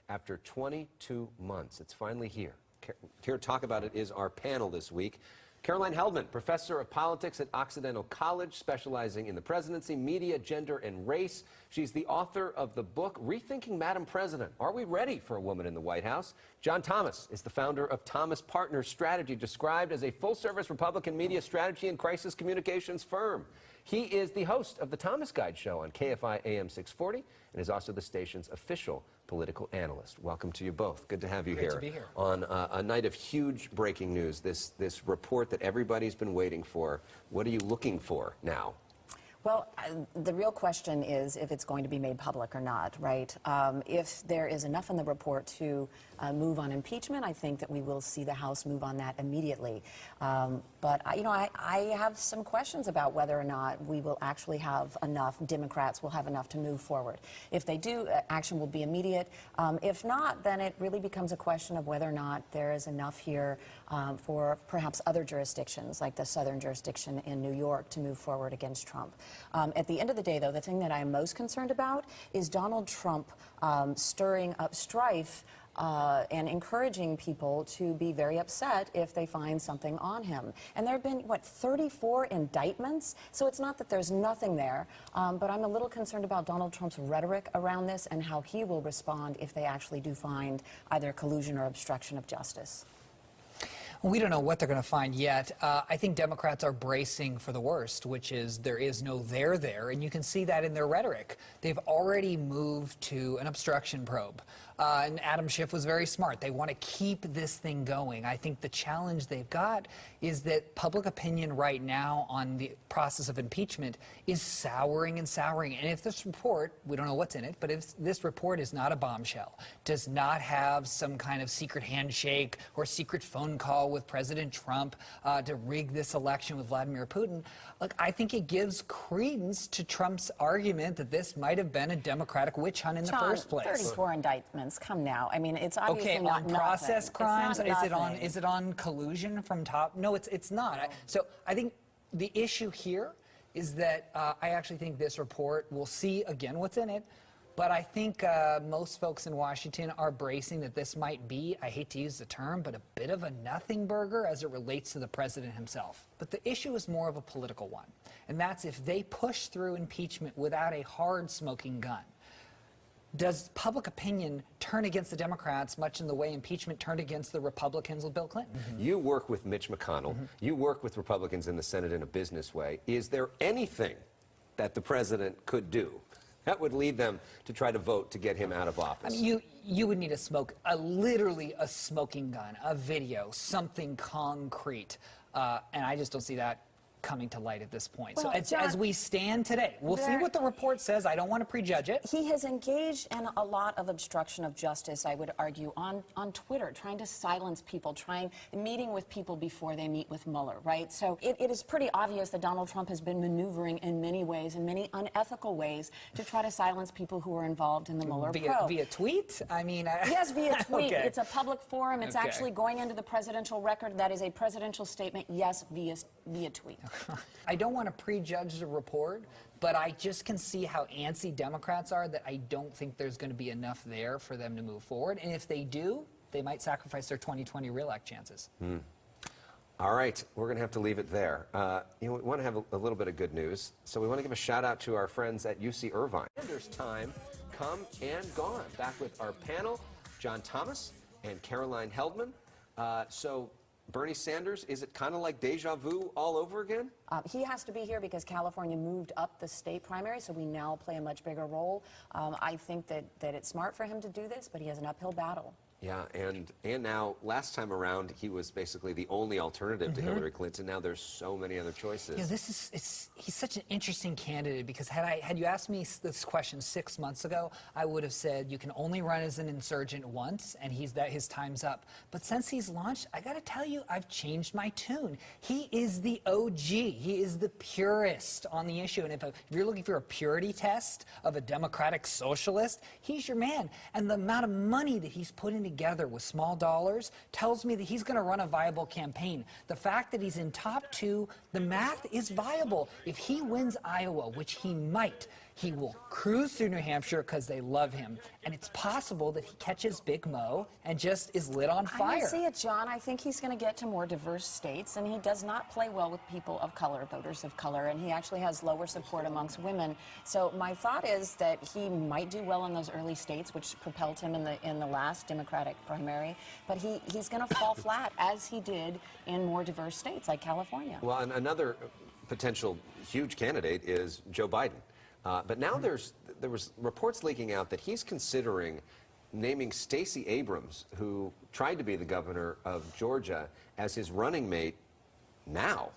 after 22 months. It's finally here. Here to talk about it is our panel this week. Caroline Heldman, professor of politics at Occidental College, specializing in the presidency, media, gender, and race. She's the author of the book, Rethinking Madam President. Are we ready for a woman in the White House? John Thomas is the founder of Thomas Partners Strategy, described as a full-service Republican media strategy and crisis communications firm. He is the host of the Thomas Guide Show on KFI AM 640 and is also the station's official political analyst. Welcome to you both. Good to have you Great to be here. On a night of huge breaking news, this report that everybody's been waiting for. What are you looking for now? Well, the real question is if it's going to be made public or not, right? If there is enough in the report to move on impeachment, I think that we will see the House move on that immediately. But, I have some questions about whether or not we will actually have enough, Democrats will have enough to move forward. If they do, action will be immediate. If not, then it really becomes a question of whether or not there is enough here for perhaps other jurisdictions, like the southern jurisdiction in New York, to move forward against Trump. At the end of the day, though, the thing that I am most concerned about is Donald Trump stirring up strife and encouraging people to be very upset if they find something on him. And there have been, 34 indictments? So it's not that there's nothing there, but I'm a little concerned about Donald Trump's rhetoric around this and how he will respond if they actually do find either collusion or obstruction of justice. We don't know what they're going to find yet. I think Democrats are bracing for the worst, which is there is no there there, and you can see that in their rhetoric. They've already moved to an obstruction probe, and Adam Schiff was very smart. They want to keep this thing going. I think the challenge they've got is that public opinion right now on the process of impeachment is souring and souring, and if this report, we don't know what's in it, but if this report is not a bombshell, does not have some kind of secret handshake or secret phone call with President Trump to rig this election with Vladimir Putin, look, I think it gives credence to Trump's argument that this might have been a Democratic witch hunt in the first place. 34 indictments, come now. I mean, it's obviously not nothing. Process crimes. Is it on collusion from top? No, it's not. So I think the issue here is that I actually think this report, we'll see again what's in it. But I think most folks in Washington are bracing that this might be, I hate to use the term, but a bit of a Nothingburger as it relates to the president himself. But the issue is more of a political one, and that's if they push through impeachment without a hard smoking gun. Does public opinion turn against the Democrats much in the way impeachment turned against the Republicans with Bill Clinton? You work with Mitch McConnell. You work with Republicans in the Senate in a business way. Is there anything that the president could do that would lead them to try to vote to get him out of office? I mean, you would need literally a smoking gun, a video, something concrete. And I just don't see that coming to light at this point. Well, so John, as we stand today, we'll see what the report says. I don't want to prejudge it. He has engaged in a lot of obstruction of justice, I would argue, on Twitter, trying to silence people, meeting with people before they meet with Mueller, right? So it is pretty obvious that Donald Trump has been maneuvering in many ways, in many unethical ways, to try to silence people who are involved in the Mueller probe. Via tweet? I mean... Yes, via tweet. Okay. It's a public forum. It's actually going into the presidential record. That is a presidential statement, yes, via tweet. I don't want to prejudge the report, but I just can see how antsy Democrats are that I don't think there's going to be enough there for them to move forward. And if they do, they might sacrifice their 2020 reelect chances. All right, we're going to have to leave it there. We want to have a little bit of good news, so we want to give a shout out to our friends at UC Irvine. There's time come and gone. Back with our panel, John Thomas and Caroline Heldman. So Bernie Sanders, is it kind of like deja vu all over again? He has to be here because California moved up the state primary, so we now play a much bigger role. I think that it's smart for him to do this, but he has an uphill battle. Yeah, and now, last time around, he was basically the only alternative to Hillary Clinton. Now there's so many other choices. Yeah, he's such an interesting candidate because had you asked me this question 6 months ago, I would have said you can only run as an insurgent once, and his time's up. But since he's launched, I got to tell you, I've changed my tune. He is the OG. He is the purist on the issue. And if you're looking for a purity test of a democratic socialist, he's your man. And the amount of money that he's putting together with small dollars tells me that he's going to run a viable campaign. The fact that he's in top 2, the math is viable. If he wins Iowa, which he might, He will cruise through New Hampshire because they love him. And it's possible that he catches Big Mo and just is lit on fire. I don't see it, John. I think he's going to get to more diverse states, and he does not play well with people of color, voters of color, and he actually has lower support amongst women. So my thought is that he might do well in those early states, which propelled him in the last Democratic primary, but he's going to fall flat, as he did in more diverse states like California. Well, and another potential huge candidate is Joe Biden. But now there was reports leaking out that he's considering naming Stacey Abrams, who tried to be the governor of Georgia, as his running mate now.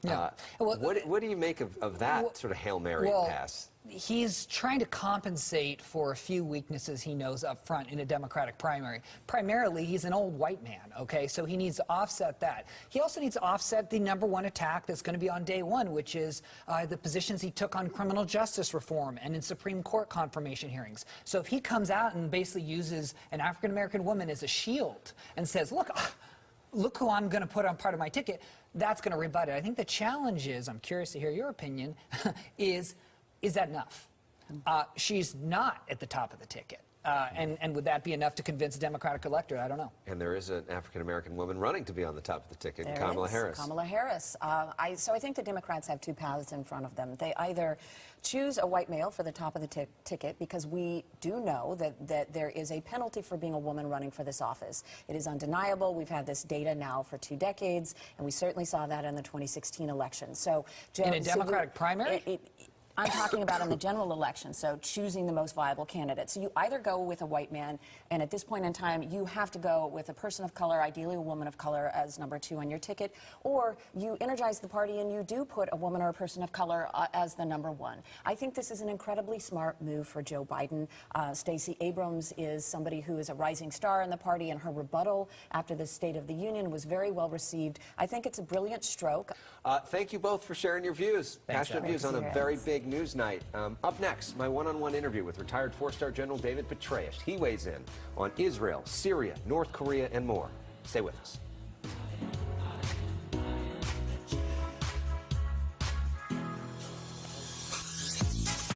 Yeah. What do you make of that sort of Hail Mary pass? He's trying to compensate for a few weaknesses he knows up front in a Democratic primary. Primarily, he's an old white man, okay? So he needs to offset that. He also needs to offset the #1 attack that's going to be on day one, which is the positions he took on criminal justice reform and in Supreme Court confirmation hearings. So if he comes out and basically uses an African-American woman as a shield and says, look who I'm going to put on part of my ticket, that's going to rebut it. I think the challenge is, I'm curious to hear your opinion, is that enough? She's not at the top of the ticket. And would that be enough to convince the Democratic electorate? I don't know. And there is an African-American woman running to be on the top of the ticket, There Kamala is, Harris. Kamala Harris. So I think the Democrats have two paths in front of them. They either choose a white male for the top of the ticket, because we do know that there is a penalty for being a woman running for this office. It is undeniable. We've had this data now for 2 decades, and we certainly saw that in the 2016 election. So, in a Democratic primary? I'm talking about in the general election, so choosing the most viable candidate. So you either go with a white man, and at this point in time, you have to go with a person of color, ideally a woman of color, as #2 on your ticket, or you energize the party and you do put a woman or a person of color as the #1. I think this is an incredibly smart move for Joe Biden. Stacey Abrams is somebody who is a rising star in the party, and her rebuttal after the State of the Union was very well received. I think it's a brilliant stroke. Thank you both for sharing your views. Passionate views on a very big news night. Up next, my one-on-one interview with retired 4-star General David Petraeus. He weighs in on Israel, Syria, North Korea, and more. Stay with us.